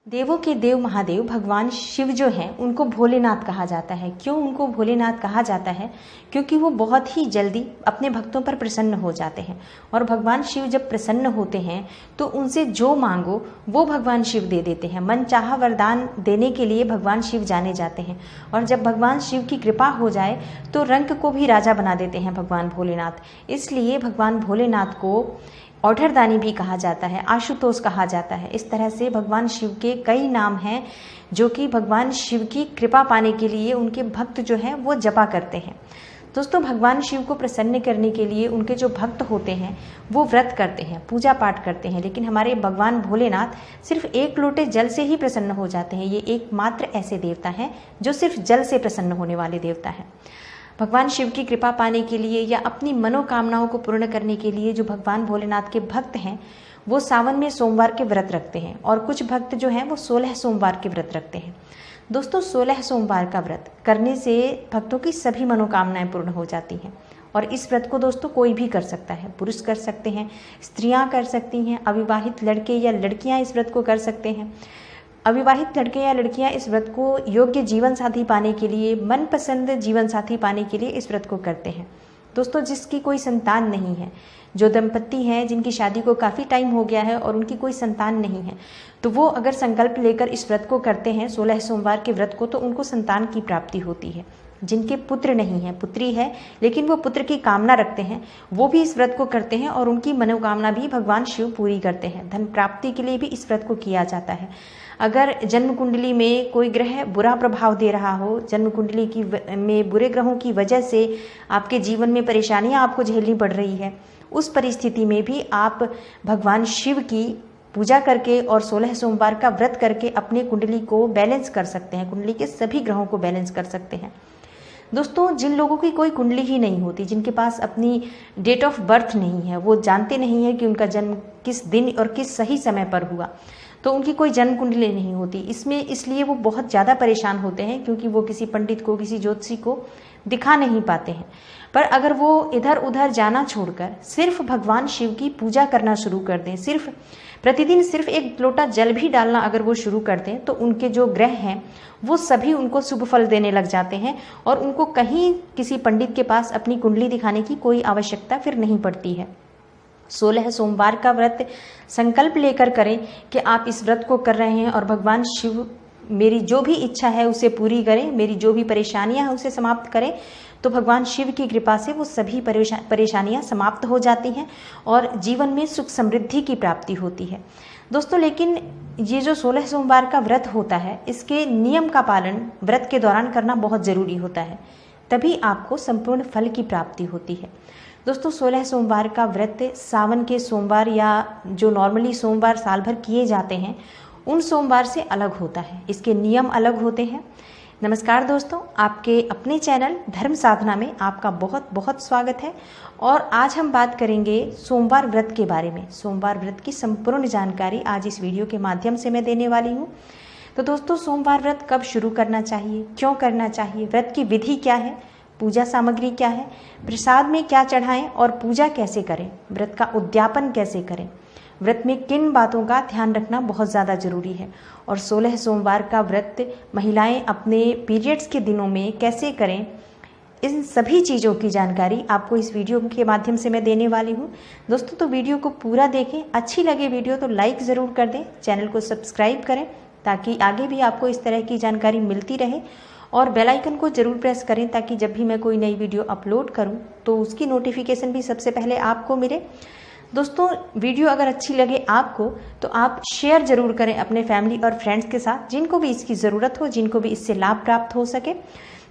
देवों के देव महादेव भगवान शिव जो हैं उनको भोलेनाथ कहा जाता है। क्यों उनको भोलेनाथ कहा जाता है? क्योंकि वो बहुत ही जल्दी अपने भक्तों पर प्रसन्न हो जाते हैं और भगवान शिव जब प्रसन्न होते हैं तो उनसे जो मांगो वो भगवान शिव दे देते हैं। मनचाहा वरदान देने के लिए भगवान शिव जाने जाते हैं और जब भगवान शिव की कृपा हो जाए तो रंक को भी राजा बना देते हैं भगवान भोलेनाथ। इसलिए भगवान भोलेनाथ को औढ़रदानी भी कहा जाता है, आशुतोष कहा जाता है। इस तरह से भगवान शिव के कई नाम हैं जो कि भगवान शिव की कृपा पाने के लिए उनके भक्त जो हैं वो जपा करते हैं। दोस्तों, भगवान शिव को प्रसन्न करने के लिए उनके जो भक्त होते हैं वो व्रत करते हैं, पूजा पाठ करते हैं, लेकिन हमारे भगवान भोलेनाथ सिर्फ एक लोटे जल से ही प्रसन्न हो जाते हैं। ये एकमात्र ऐसे देवता हैं जो सिर्फ जल से प्रसन्न होने वाले देवता हैं। भगवान शिव की कृपा पाने के लिए या अपनी मनोकामनाओं को पूर्ण करने के लिए जो भगवान भोलेनाथ के भक्त हैं वो सावन में सोमवार के व्रत रखते हैं और कुछ भक्त जो हैं वो 16 सोमवार के व्रत रखते हैं। दोस्तों, 16 सोमवार का व्रत करने से भक्तों की सभी मनोकामनाएं पूर्ण हो जाती हैं और इस व्रत को दोस्तों कोई भी कर सकता है। पुरुष कर सकते हैं, स्त्रियां कर सकती हैं, अविवाहित लड़के या लड़कियां इस व्रत को कर सकते हैं। अविवाहित लड़के या लड़कियां इस व्रत को योग्य जीवन साथी पाने के लिए, मनपसंद जीवन साथी पाने के लिए इस व्रत को करते हैं। दोस्तों, जिसकी कोई संतान नहीं है, जो दंपत्ति हैं जिनकी शादी को काफ़ी टाइम हो गया है और उनकी कोई संतान नहीं है, तो वो अगर संकल्प लेकर इस व्रत को करते हैं 16 सोमवार के व्रत को, तो उनको संतान की प्राप्ति होती है। जिनके पुत्र नहीं है, पुत्री है लेकिन वो पुत्र की कामना रखते हैं, वो भी इस व्रत को करते हैं और उनकी मनोकामना भी भगवान शिव पूरी करते हैं। धन प्राप्ति के लिए भी इस व्रत को किया जाता है। अगर जन्म कुंडली में कोई ग्रह बुरा प्रभाव दे रहा हो, जन्म कुंडली की में बुरे ग्रहों की वजह से आपके जीवन में परेशानियां आपको झेलनी पड़ रही है, उस परिस्थिति में भी आप भगवान शिव की पूजा करके और 16 सोमवार का व्रत करके अपने कुंडली को बैलेंस कर सकते हैं, कुंडली के सभी ग्रहों को बैलेंस कर सकते हैं। दोस्तों, जिन लोगों की कोई कुंडली ही नहीं होती, जिनके पास अपनी डेट ऑफ बर्थ नहीं है, वो जानते नहीं है कि उनका जन्म किस दिन और किस सही समय पर हुआ, तो उनकी कोई जन्म कुंडली नहीं होती। इसलिए वो बहुत ज़्यादा परेशान होते हैं क्योंकि वो किसी पंडित को, किसी ज्योतिषी को दिखा नहीं पाते हैं। पर अगर वो इधर उधर जाना छोड़कर सिर्फ भगवान शिव की पूजा करना शुरू कर दें, सिर्फ प्रतिदिन सिर्फ एक लोटा जल भी डालना अगर वो शुरू कर दें, तो उनके जो ग्रह हैं वो सभी उनको शुभ फल देने लग जाते हैं और उनको कहीं किसी पंडित के पास अपनी कुंडली दिखाने की कोई आवश्यकता फिर नहीं पड़ती है। 16 सोमवार का व्रत संकल्प लेकर करें कि आप इस व्रत को कर रहे हैं और भगवान शिव मेरी जो भी इच्छा है उसे पूरी करें, मेरी जो भी परेशानियां हैं उसे समाप्त करें, तो भगवान शिव की कृपा से वो सभी परेशानियां समाप्त हो जाती हैं और जीवन में सुख समृद्धि की प्राप्ति होती है। दोस्तों, लेकिन ये जो 16 सोमवार का व्रत होता है, इसके नियम का पालन व्रत के दौरान करना बहुत ज़रूरी होता है, तभी आपको संपूर्ण फल की प्राप्ति होती है। दोस्तों, 16 सोमवार का व्रत सावन के सोमवार या जो नॉर्मली सोमवार साल भर किए जाते हैं उन सोमवार से अलग होता है, इसके नियम अलग होते हैं। नमस्कार दोस्तों, आपके अपने चैनल धर्म साधना में आपका बहुत बहुत स्वागत है और आज हम बात करेंगे सोमवार व्रत के बारे में। सोमवार व्रत की संपूर्ण जानकारी आज इस वीडियो के माध्यम से मैं देने वाली हूँ। तो दोस्तों, सोमवार व्रत कब शुरू करना चाहिए, क्यों करना चाहिए, व्रत की विधि क्या है, पूजा सामग्री क्या है, प्रसाद में क्या चढ़ाएं और पूजा कैसे करें, व्रत का उद्यापन कैसे करें, व्रत में किन बातों का ध्यान रखना बहुत ज़्यादा ज़रूरी है और 16 सोमवार का व्रत महिलाएं अपने पीरियड्स के दिनों में कैसे करें, इन सभी चीज़ों की जानकारी आपको इस वीडियो के माध्यम से मैं देने वाली हूँ। दोस्तों, तो वीडियो को पूरा देखें, अच्छी लगे वीडियो तो लाइक ज़रूर कर दें, चैनल को सब्सक्राइब करें ताकि आगे भी आपको इस तरह की जानकारी मिलती रहे और बेल आइकन को ज़रूर प्रेस करें ताकि जब भी मैं कोई नई वीडियो अपलोड करूं तो उसकी नोटिफिकेशन भी सबसे पहले आपको मिले। दोस्तों, वीडियो अगर अच्छी लगे आपको तो आप शेयर ज़रूर करें अपने फैमिली और फ्रेंड्स के साथ, जिनको भी इसकी ज़रूरत हो, जिनको भी इससे लाभ प्राप्त हो सके।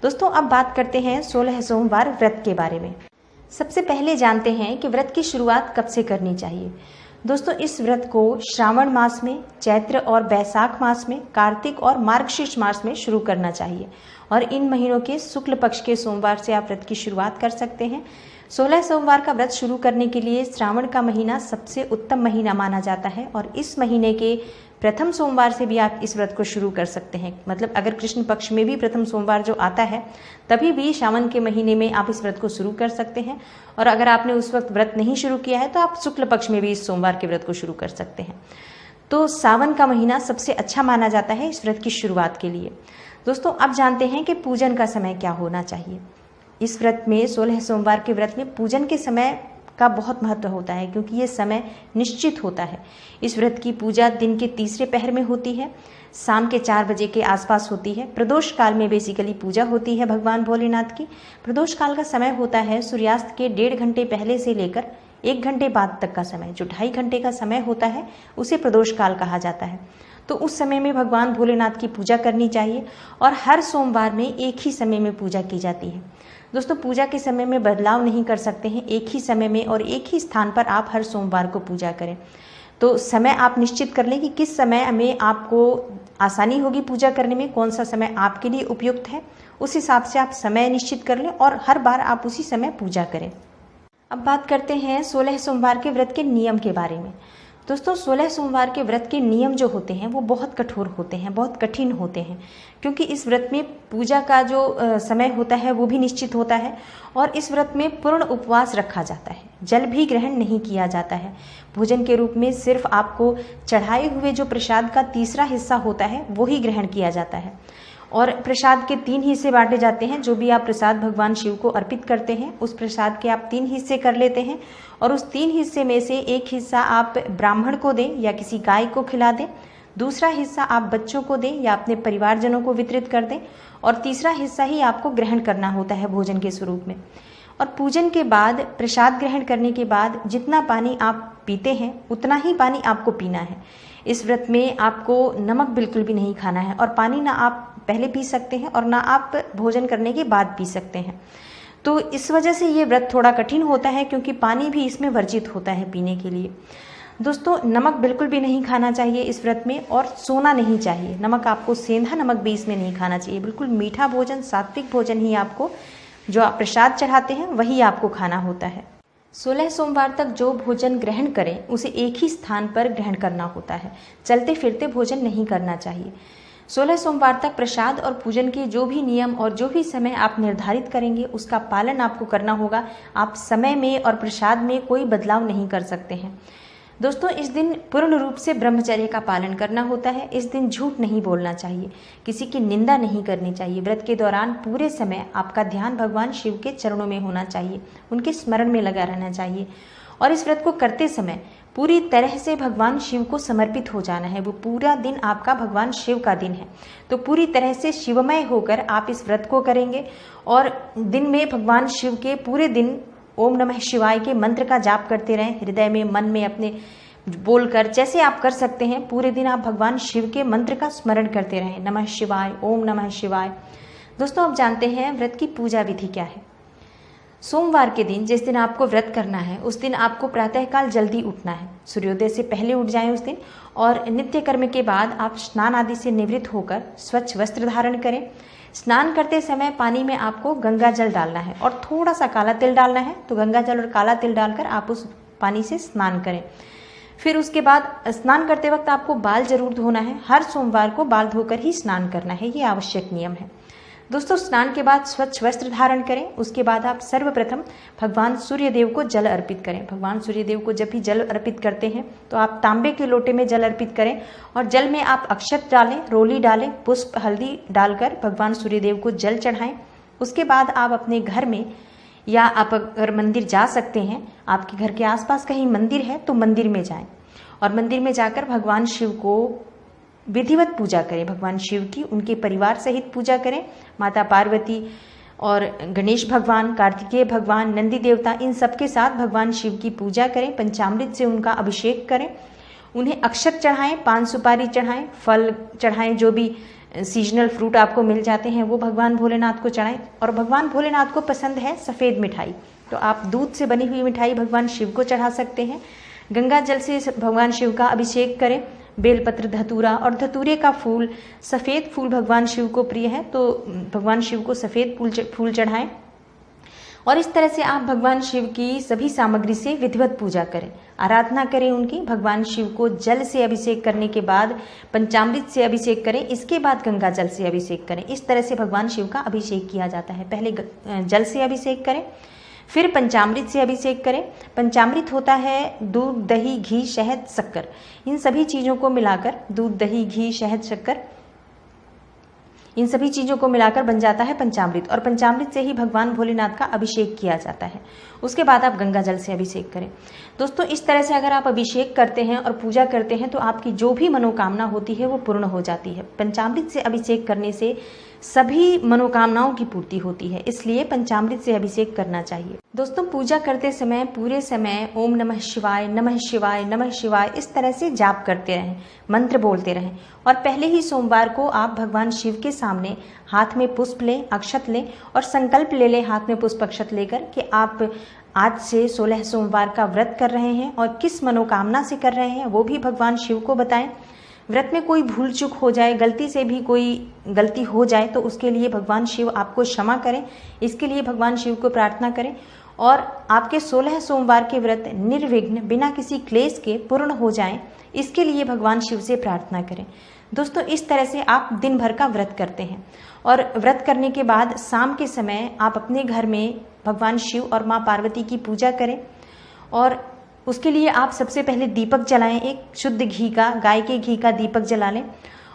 दोस्तों, अब बात करते हैं 16 सोमवार व्रत के बारे में। सबसे पहले जानते हैं कि व्रत की शुरुआत कब से करनी चाहिए। दोस्तों, इस व्रत को श्रावण मास में, चैत्र और बैसाख मास में, कार्तिक और मार्गशीर्ष मास में शुरू करना चाहिए और इन महीनों के शुक्ल पक्ष के सोमवार से आप व्रत की शुरुआत कर सकते हैं। 16 सोमवार का व्रत शुरू करने के लिए श्रावण का महीना सबसे उत्तम महीना माना जाता है और इस महीने के प्रथम सोमवार से भी आप इस व्रत को शुरू कर सकते हैं। मतलब अगर कृष्ण पक्ष में भी प्रथम सोमवार जो आता है तभी भी श्रावण के महीने में आप इस व्रत को शुरू कर सकते हैं और अगर आपने उस वक्त व्रत नहीं शुरू किया है तो आप शुक्ल पक्ष में भी इस सोमवार के व्रत को शुरू कर सकते हैं। तो सावन का महीना सबसे अच्छा माना जाता है इस व्रत की शुरुआत के लिए। दोस्तों अब जानते हैं कि पूजन का समय क्या होना चाहिए। इस व्रत में 16 सोमवार के व्रत में पूजन के समय का बहुत महत्व होता है, क्योंकि ये समय निश्चित होता है। इस व्रत की पूजा दिन के तीसरे पहर में होती है, शाम के 4 बजे के आसपास होती है। प्रदोष काल में बेसिकली पूजा होती है भगवान भोलेनाथ की। प्रदोष काल का समय होता है सूर्यास्त के 1.5 घंटे पहले से लेकर 1 घंटे बाद तक का समय। जो 2.5 घंटे का समय होता है उसे प्रदोष काल कहा जाता है। तो उस समय में भगवान भोलेनाथ की पूजा करनी चाहिए और हर सोमवार में एक ही समय में पूजा की जाती है। दोस्तों पूजा के समय में बदलाव नहीं कर सकते हैं, एक ही समय में और एक ही स्थान पर आप हर सोमवार को पूजा करें। तो समय आप निश्चित कर लें कि किस समय में आपको आसानी होगी पूजा करने में, कौन सा समय आपके लिए उपयुक्त है। उस हिसाब से आप समय निश्चित कर लें और हर बार आप उसी समय पूजा करें। अब बात करते हैं 16 सोमवार के व्रत के नियम के बारे में। दोस्तों 16 सोमवार के व्रत के नियम जो होते हैं वो बहुत कठोर होते हैं, बहुत कठिन होते हैं, क्योंकि इस व्रत में पूजा का जो समय होता है वो भी निश्चित होता है और इस व्रत में पूर्ण उपवास रखा जाता है। जल भी ग्रहण नहीं किया जाता है। भोजन के रूप में सिर्फ आपको चढ़ाए हुए जो प्रसाद का तीसरा हिस्सा होता है वो ही ग्रहण किया जाता है। और प्रसाद के 3 हिस्से बांटे जाते हैं। जो भी आप प्रसाद भगवान शिव को अर्पित करते हैं उस प्रसाद के आप 3 हिस्से कर लेते हैं और उस 3 हिस्से में से एक हिस्सा आप ब्राह्मण को दें या किसी गाय को खिला दें, दूसरा हिस्सा आप बच्चों को दें या अपने परिवारजनों को वितरित कर दें और तीसरा हिस्सा ही आपको ग्रहण करना होता है भोजन के स्वरूप में। और पूजन के बाद प्रसाद ग्रहण करने के बाद जितना पानी आप पीते हैं उतना ही पानी आपको पीना है। इस व्रत में आपको नमक बिल्कुल भी नहीं खाना है और पानी ना आप पहले पी सकते हैं और ना आप भोजन करने के बाद पी सकते हैं। तो इस वजह से ये व्रत थोड़ा कठिन होता है, क्योंकि पानी भी इसमें वर्जित होता है पीने के लिए। दोस्तों नमक बिल्कुल भी नहीं खाना चाहिए इस व्रत में और सोना नहीं चाहिए। नमक आपको सेंधा नमक भी इसमें नहीं खाना चाहिए। बिल्कुल मीठा भोजन, सात्विक भोजन ही आपको, जो आप प्रसाद चढ़ाते हैं वही आपको खाना होता है। 16 सोमवार तक जो भोजन ग्रहण करें उसे एक ही स्थान पर ग्रहण करना होता है। चलते फिरते भोजन नहीं करना चाहिए। 16 सोमवार तक प्रसाद और पूजन के जो भी नियम और जो भी समय आप निर्धारित करेंगे उसका पालन आपको करना होगा। आप समय में और प्रसाद में कोई बदलाव नहीं कर सकते हैं। दोस्तों इस दिन पूर्ण रूप से ब्रह्मचर्य का पालन करना होता है। इस दिन झूठ नहीं बोलना चाहिए, किसी की निंदा नहीं करनी चाहिए। व्रत के दौरान पूरे समय आपका ध्यान भगवान शिव के चरणों में होना चाहिए, उनके स्मरण में लगा रहना चाहिए और इस व्रत को करते समय पूरी तरह से भगवान शिव को समर्पित हो जाना है। वो पूरा दिन आपका भगवान शिव का दिन है, तो पूरी तरह से शिवमय होकर आप इस व्रत को करेंगे और दिन में भगवान शिव के पूरे दिन ओम नमः शिवाय के मंत्र का जाप करते रहें। हृदय में, मन में अपने बोलकर, जैसे आप कर सकते हैं पूरे दिन आप भगवान शिव के मंत्र का स्मरण करते रहें। नमः शिवाय, ओम नमः शिवाय। दोस्तों आप जानते हैं व्रत की पूजा विधि क्या है। सोमवार के दिन जिस दिन आपको व्रत करना है उस दिन आपको प्रातःकाल जल्दी उठना है। सूर्योदय से पहले उठ जाएं उस दिन और नित्य कर्म के बाद आप स्नान आदि से निवृत्त होकर स्वच्छ वस्त्र धारण करें। स्नान करते समय पानी में आपको गंगा जल डालना है और थोड़ा सा काला तिल डालना है। तो गंगा जल और काला तिल डालकर आप उस पानी से स्नान करें। फिर उसके बाद स्नान करते वक्त आपको बाल जरूर धोना है। हर सोमवार को बाल धोकर ही स्नान करना है, ये आवश्यक नियम है। दोस्तों स्नान के बाद स्वच्छ वस्त्र धारण करें। उसके बाद आप सर्वप्रथम भगवान सूर्यदेव को जल अर्पित करें। भगवान सूर्यदेव को जब भी जल अर्पित करते हैं तो आप तांबे के लोटे में जल अर्पित करें और जल में आप अक्षत डालें, रोली डालें, पुष्प, हल्दी डालकर भगवान सूर्यदेव को जल चढ़ाएं। उसके बाद आप अपने घर में या आप अगर मंदिर जा सकते हैं, आपके घर के आसपास कहीं मंदिर है तो मंदिर में जाएं और मंदिर में जाकर भगवान शिव को विधिवत पूजा करें। भगवान शिव की उनके परिवार सहित पूजा करें। माता पार्वती और गणेश भगवान, कार्तिकेय भगवान, नंदी देवता, इन सब के साथ भगवान शिव की पूजा करें। पंचामृत से उनका अभिषेक करें, उन्हें अक्षत चढ़ाएं, पान सुपारी चढ़ाएं, फल चढ़ाएं, जो भी सीजनल फ्रूट आपको मिल जाते हैं वो भगवान भोलेनाथ को चढ़ाएं। और भगवान भोलेनाथ को पसंद है सफ़ेद मिठाई, तो आप दूध से बनी हुई मिठाई भगवान शिव को चढ़ा सकते हैं। गंगा जल से भगवान शिव का अभिषेक करें। बेलपत्र, धतूरा और धतूरे का फूल, सफ़ेद फूल भगवान शिव को प्रिय है तो भगवान शिव को सफ़ेद फूल चढ़ाएं और इस तरह से आप भगवान शिव की सभी सामग्री से विधिवत पूजा करें, आराधना करें उनकी। भगवान शिव को जल से अभिषेक करने के बाद पंचामृत से अभिषेक करें, इसके बाद गंगा जल से अभिषेक करें। इस तरह से भगवान शिव का अभिषेक किया जाता है। पहले जल से अभिषेक करें, फिर पंचामृत से अभिषेक करें। पंचामृत होता है दूध, दही, घी, शहद, शक्कर, इन सभी चीज़ों को मिलाकर, दूध, दही, घी, शहद, शक्कर, इन सभी चीज़ों को मिलाकर बन जाता है पंचामृत, और पंचामृत से ही भगवान भोलेनाथ का अभिषेक किया जाता है। उसके बाद आप गंगा जल से अभिषेक करें। दोस्तों, इस तरह से अगर आप अभिषेक करते हैं और पूजा करते हैं तो आपकी जो भी मनोकामना होती है वो पूर्ण हो जाती है। पंचामृत से अभिषेक करने से सभी मनोकामनाओं की पूर्ति होती है, इसलिए पंचामृत से अभिषेक करना चाहिए। दोस्तों, पूजा करते समय पूरे समय ओम नमः शिवाय, नमः शिवाय, नमः शिवाय इस तरह से जाप करते रहें, मंत्र बोलते रहें। और पहले ही सोमवार को आप भगवान शिव के सामने हाथ में पुष्प लें, अक्षत लें और संकल्प ले लें हाथ में पुष्प अक्षत लेकर कि आप आज से 16 सोमवार का व्रत कर रहे हैं और किस मनोकामना से कर रहे हैं वो भी भगवान शिव को बताएं। व्रत में कोई भूल चूक हो जाए, गलती से भी कोई गलती हो जाए तो उसके लिए भगवान शिव आपको क्षमा करें, इसके लिए भगवान शिव को प्रार्थना करें और आपके 16 सोमवार के व्रत निर्विघ्न बिना किसी क्लेश के पूर्ण हो जाएं, इसके लिए भगवान शिव से प्रार्थना करें। दोस्तों, इस तरह से आप दिन भर का व्रत करते हैं और व्रत करने के बाद शाम के समय आप अपने घर में भगवान शिव और माँ पार्वती की पूजा करें और उसके लिए आप सबसे पहले दीपक जलाएं। एक शुद्ध घी का, गाय के घी का दीपक जला लें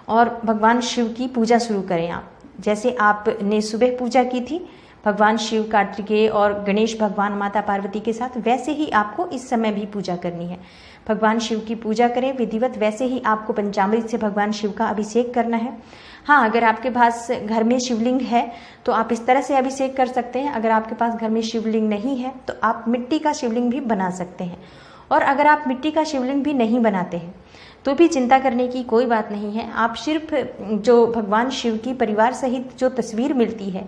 और भगवान शिव की पूजा शुरू करें। आप जैसे आपने सुबह पूजा की थी भगवान शिव, कार्तिकेय और गणेश भगवान माता पार्वती के साथ, वैसे ही आपको इस समय भी पूजा करनी है। भगवान शिव की पूजा करें विधिवत, वैसे ही आपको पंचामृत से भगवान शिव का अभिषेक करना है। हाँ, अगर आपके पास घर में शिवलिंग है तो आप इस तरह से अभिषेक कर सकते हैं। अगर आपके पास घर में शिवलिंग नहीं है तो आप मिट्टी का शिवलिंग भी बना सकते हैं। और अगर आप मिट्टी का शिवलिंग भी नहीं बनाते हैं तो भी चिंता करने की कोई बात नहीं है। आप सिर्फ जो भगवान शिव की परिवार सहित जो तस्वीर मिलती है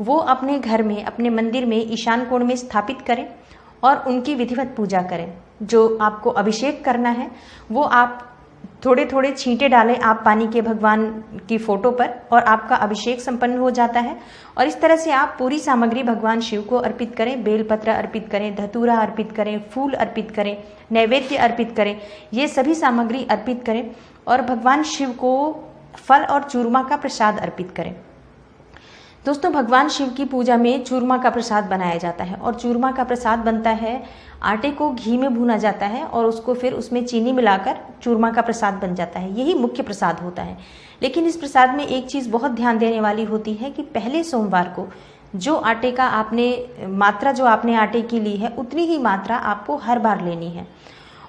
वो अपने घर में, अपने मंदिर में ईशान कोण में स्थापित करें और उनकी विधिवत पूजा करें। जो आपको अभिषेक करना है वो आप थोड़े थोड़े छींटे डालें आप पानी के भगवान की फोटो पर और आपका अभिषेक संपन्न हो जाता है। और इस तरह से आप पूरी सामग्री भगवान शिव को अर्पित करें, बेलपत्र अर्पित करें, धतूरा अर्पित करें, फूल अर्पित करें, नैवेद्य अर्पित करें, ये सभी सामग्री अर्पित करें और भगवान शिव को फल और चूरमा का प्रसाद अर्पित करें। दोस्तों, भगवान शिव की पूजा में चूरमा का प्रसाद बनाया जाता है और चूरमा का प्रसाद बनता है, आटे को घी में भूना जाता है और उसको फिर उसमें चीनी मिलाकर चूरमा का प्रसाद बन जाता है। यही मुख्य प्रसाद होता है। लेकिन इस प्रसाद में एक चीज़ बहुत ध्यान देने वाली होती है कि पहले सोमवार को जो आटे का आपने मात्रा जो आपने आटे की ली है उतनी ही मात्रा आपको हर बार लेनी है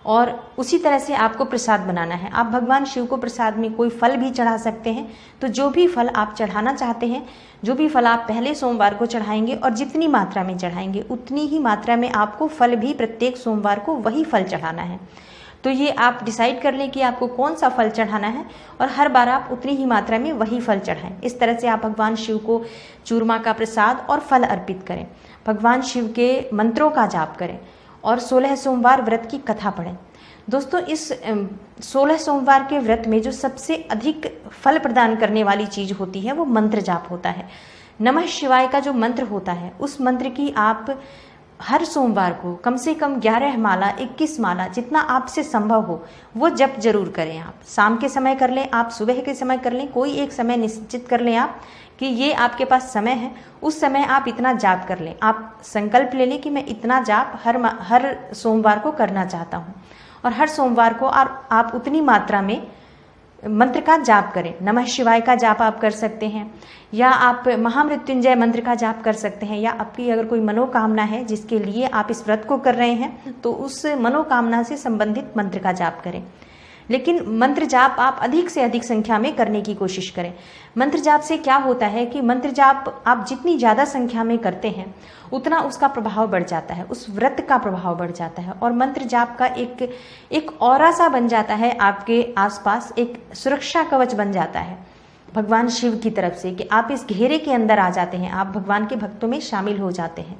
और उसी तरह से आपको प्रसाद बनाना है। आप भगवान शिव को प्रसाद में कोई फल भी चढ़ा सकते हैं, तो जो भी फल आप चढ़ाना चाहते हैं, जो भी फल आप पहले सोमवार को चढ़ाएंगे और जितनी मात्रा में चढ़ाएंगे उतनी ही मात्रा में आपको फल भी प्रत्येक सोमवार को वही फल चढ़ाना है। तो ये आप डिसाइड कर लें कि आपको कौन सा फल चढ़ाना है और हर बार आप उतनी ही मात्रा में वही फल चढ़ाएं। इस तरह से आप भगवान शिव को चूरमा का प्रसाद और फल अर्पित करें, भगवान शिव के मंत्रों का जाप करें और 16 सोमवार व्रत की कथा पढ़ें। दोस्तों, इस 16 सोमवार के व्रत में जो सबसे अधिक फल प्रदान करने वाली चीज़ होती है वो मंत्र जाप होता है। नमः शिवाय का जो मंत्र होता है उस मंत्र की आप हर सोमवार को कम से कम 11 माला, 21 माला, जितना आपसे संभव हो वो जप जरूर करें। आप शाम के समय कर लें, आप सुबह के समय कर लें, कोई एक समय निश्चित कर लें आप कि ये आपके पास समय है, उस समय आप इतना जाप कर लें। आप संकल्प ले लें कि मैं इतना जाप हर सोमवार को करना चाहता हूँ और हर सोमवार को आप उतनी मात्रा में मंत्र का जाप करें। नमः शिवाय का जाप आप कर सकते हैं या आप महामृत्युंजय मंत्र का जाप कर सकते हैं, या आपकी अगर कोई मनोकामना है जिसके लिए आप इस व्रत को कर रहे हैं तो उस मनोकामना से संबंधित मंत्र का जाप करें। लेकिन मंत्र जाप आप अधिक से अधिक संख्या में करने की कोशिश करें। मंत्र जाप से क्या होता है कि मंत्र जाप आप जितनी ज़्यादा संख्या में करते हैं उतना उसका प्रभाव बढ़ जाता है, उस व्रत का प्रभाव बढ़ जाता है और मंत्र जाप का एक ऑरा सा बन जाता है, आपके आसपास एक सुरक्षा कवच बन जाता है भगवान शिव की तरफ से कि आप इस घेरे के अंदर आ जाते हैं, आप भगवान के भक्तों में शामिल हो जाते हैं।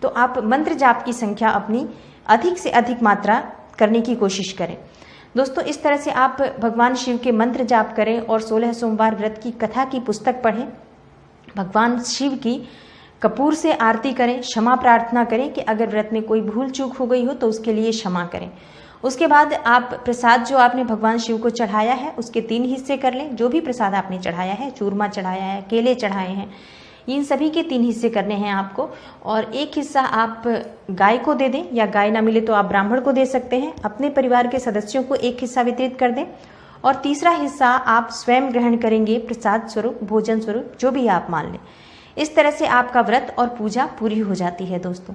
तो आप मंत्र जाप की संख्या अपनी अधिक से अधिक मात्रा करने की कोशिश करें। दोस्तों, इस तरह से आप भगवान शिव के मंत्र जाप करें और 16 सोमवार व्रत की कथा की पुस्तक पढ़ें, भगवान शिव की कपूर से आरती करें, क्षमा प्रार्थना करें कि अगर व्रत में कोई भूल चूक हो गई हो तो उसके लिए क्षमा करें। उसके बाद आप प्रसाद जो आपने भगवान शिव को चढ़ाया है उसके 3 हिस्से कर लें। जो भी प्रसाद आपने चढ़ाया है, चूरमा चढ़ाया है, केले चढ़ाए हैं इन सभी के 3 हिस्से करने हैं आपको, और एक हिस्सा आप गाय को दे दें, या गाय ना मिले तो आप ब्राह्मण को दे सकते हैं। अपने परिवार के सदस्यों को एक हिस्सा वितरित कर दें, और तीसरा हिस्सा आप स्वयं ग्रहण करेंगे प्रसाद स्वरूप, भोजन स्वरूप, जो भी आप मान लें। इस तरह से आपका व्रत और पूजा पूरी हो जाती है दोस्तों।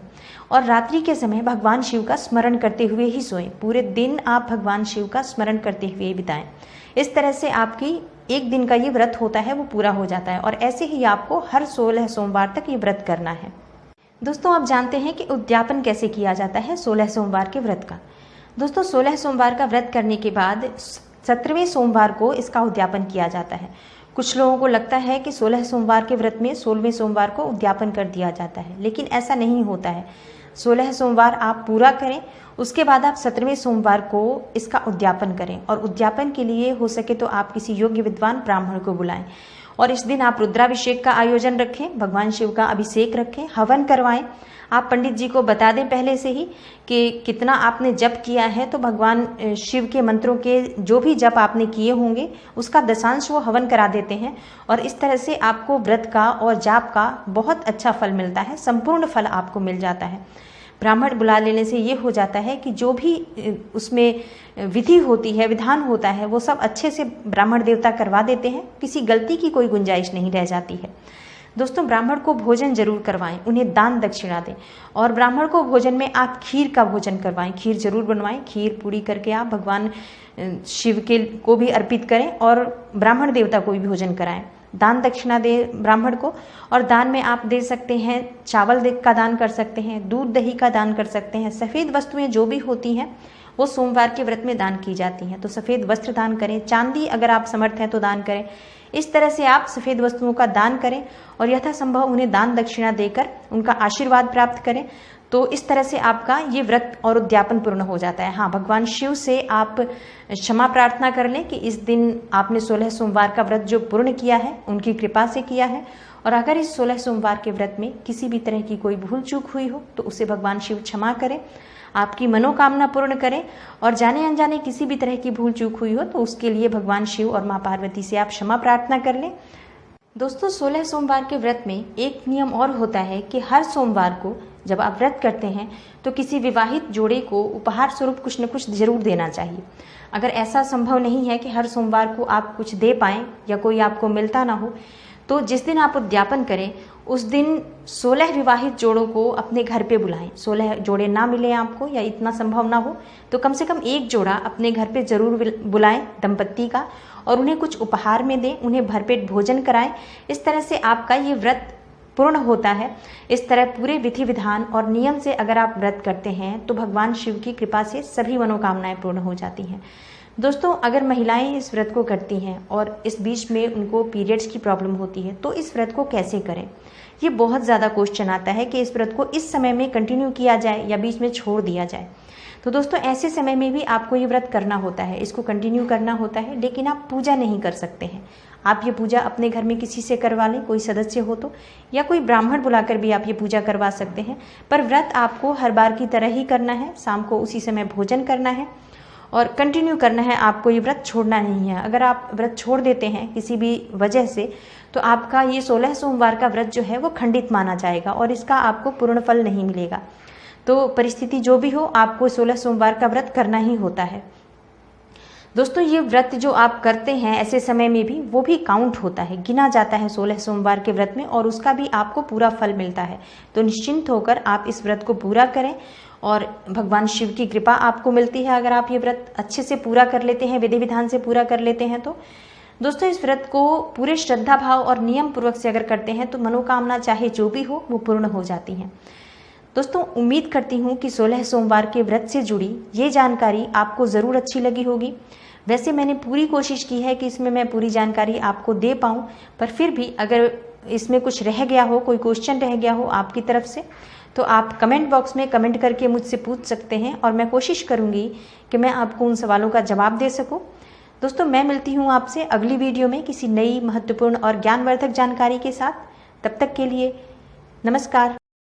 और रात्रि के समय भगवान शिव का स्मरण करते हुए ही सोएं। पूरे दिन आप भगवान शिव का स्मरण करते हुए बिताएं। इस तरह से आपकी एक दिन का ये व्रत होता है वो पूरा हो जाता है, और ऐसे ही आपको हर 16 सोमवार तक ये व्रत करना है। दोस्तों, आप जानते हैं कि उद्यापन कैसे किया जाता है 16 सोमवार के व्रत का। दोस्तों, 16 सोमवार का व्रत करने के बाद 17वें सोमवार को इसका उद्यापन किया जाता है। कुछ लोगों को लगता है कि 16 सोमवार के व्रत में 16वें सोमवार को उद्यापन कर दिया जाता है, लेकिन ऐसा नहीं होता है। 16 सोमवार आप पूरा करें, उसके बाद आप 17वें सोमवार को इसका उद्यापन करें, और उद्यापन के लिए हो सके तो आप किसी योग्य विद्वान ब्राह्मण को बुलाएं, और इस दिन आप रुद्राभिषेक का आयोजन रखें, भगवान शिव का अभिषेक रखें, हवन करवाएं। आप पंडित जी को बता दें पहले से ही कि कितना आपने जप किया है, तो भगवान शिव के मंत्रों के जो भी जप आपने किए होंगे उसका दशांश वो हवन करा देते हैं, और इस तरह से आपको व्रत का और जाप का बहुत अच्छा फल मिलता है, संपूर्ण फल आपको मिल जाता है। ब्राह्मण बुला लेने से ये हो जाता है कि जो भी उसमें विधि होती है, विधान होता है, वो सब अच्छे से ब्राह्मण देवता करवा देते हैं, किसी गलती की कोई गुंजाइश नहीं रह जाती है। दोस्तों, ब्राह्मण को भोजन जरूर करवाएं, उन्हें दान दक्षिणा दें, और ब्राह्मण को भोजन में आप खीर का भोजन करवाएं, खीर जरूर बनवाएं। खीर पूरी करके आप भगवान शिव के को भी अर्पित करें, और ब्राह्मण देवता को भी भोजन कराएं। दान दक्षिणा दें ब्राह्मण को, और दान में आप दे सकते हैं चावल का दान कर सकते हैं, दूध दही का दान कर सकते हैं। सफ़ेद वस्तुएं जो भी होती हैं वो सोमवार के व्रत में दान की जाती हैं, तो सफ़ेद वस्त्र दान करें। चांदी अगर आप समर्थ हैं तो दान करें। इस तरह से आप सफ़ेद वस्तुओं का दान करें, और यथासंभव उन्हें दान दक्षिणा देकर उनका आशीर्वाद प्राप्त करें। तो इस तरह से आपका ये व्रत और उद्यापन पूर्ण हो जाता है। हाँ, भगवान शिव से आप क्षमा प्रार्थना कर लें कि इस दिन आपने 16 सोमवार का व्रत जो पूर्ण किया है उनकी कृपा से किया है, और अगर इस 16 सोमवार के व्रत में किसी भी तरह की कोई भूल चूक हुई हो तो उसे भगवान शिव क्षमा करें, आपकी मनोकामना पूर्ण करें। और जाने अनजाने किसी भी तरह की भूल चूक हुई हो तो उसके लिए भगवान शिव और माँ पार्वती से आप क्षमा प्रार्थना कर लें। दोस्तों, 16 सोमवार के व्रत में एक नियम और होता है कि हर सोमवार को जब आप व्रत करते हैं तो किसी विवाहित जोड़े को उपहार स्वरूप कुछ न कुछ जरूर देना चाहिए। अगर ऐसा संभव नहीं है कि हर सोमवार को आप कुछ दे पाएँ या कोई आपको मिलता ना हो, तो जिस दिन आप उद्यापन करें उस दिन 16 विवाहित जोड़ों को अपने घर पे बुलाएं। 16 जोड़े ना मिले आपको या इतना संभव ना हो तो कम से कम एक जोड़ा अपने घर पे जरूर बुलाएं दंपत्ति का, और उन्हें कुछ उपहार में दें, उन्हें भरपेट भोजन कराएं। इस तरह से आपका ये व्रत पूर्ण होता है। इस तरह पूरे विधि विधान और नियम से अगर आप व्रत करते हैं तो भगवान शिव की कृपा से सभी मनोकामनाएं पूर्ण हो जाती हैं। दोस्तों, अगर महिलाएं इस व्रत को करती हैं और इस बीच में उनको पीरियड्स की प्रॉब्लम होती है तो इस व्रत को कैसे करें? ये बहुत ज़्यादा क्वेश्चन आता है कि इस व्रत को इस समय में कंटिन्यू किया जाए या बीच में छोड़ दिया जाए। तो दोस्तों, ऐसे समय में भी आपको ये व्रत करना होता है, इसको कंटिन्यू करना होता है, लेकिन आप पूजा नहीं कर सकते हैं। आप ये पूजा अपने घर में किसी से करवा लें, कोई सदस्य हो तो, या कोई ब्राह्मण बुलाकर भी आप ये पूजा करवा सकते हैं। पर व्रत आपको हर बार की तरह ही करना है, शाम को उसी समय भोजन करना है और कंटिन्यू करना है। आपको ये व्रत छोड़ना नहीं है। अगर आप व्रत छोड़ देते हैं किसी भी वजह से तो आपका ये 16 सोमवार का व्रत जो है वो खंडित माना जाएगा और इसका आपको पूर्ण फल नहीं मिलेगा। तो परिस्थिति जो भी हो, आपको 16 सोमवार का व्रत करना ही होता है। दोस्तों, ये व्रत जो आप करते हैं ऐसे समय में भी, वो भी काउंट होता है, गिना जाता है 16 सोमवार के व्रत में, और उसका भी आपको पूरा फल मिलता है। तो निश्चिंत होकर आप इस व्रत को पूरा करें और भगवान शिव की कृपा आपको मिलती है अगर आप ये व्रत अच्छे से पूरा कर लेते हैं, विधि विधान से पूरा कर लेते हैं। तो दोस्तों, इस व्रत को पूरे श्रद्धा भाव और नियम पूर्वक से अगर करते हैं तो मनोकामना चाहे जो भी हो वो पूर्ण हो जाती हैं। दोस्तों, उम्मीद करती हूँ कि 16 सोमवार के व्रत से जुड़ी ये जानकारी आपको ज़रूर अच्छी लगी होगी। वैसे मैंने पूरी कोशिश की है कि इसमें मैं पूरी जानकारी आपको दे पाऊँ, पर फिर भी अगर इसमें कुछ रह गया हो, कोई क्वेश्चन रह गया हो आपकी तरफ से, तो आप कमेंट बॉक्स में कमेंट करके मुझसे पूछ सकते हैं और मैं कोशिश करूँगी कि मैं आपको उन सवालों का जवाब दे सकूँ। दोस्तों, मैं मिलती हूँ आपसे अगली वीडियो में किसी नई महत्वपूर्ण और ज्ञानवर्धक जानकारी के साथ। तब तक के लिए नमस्कार।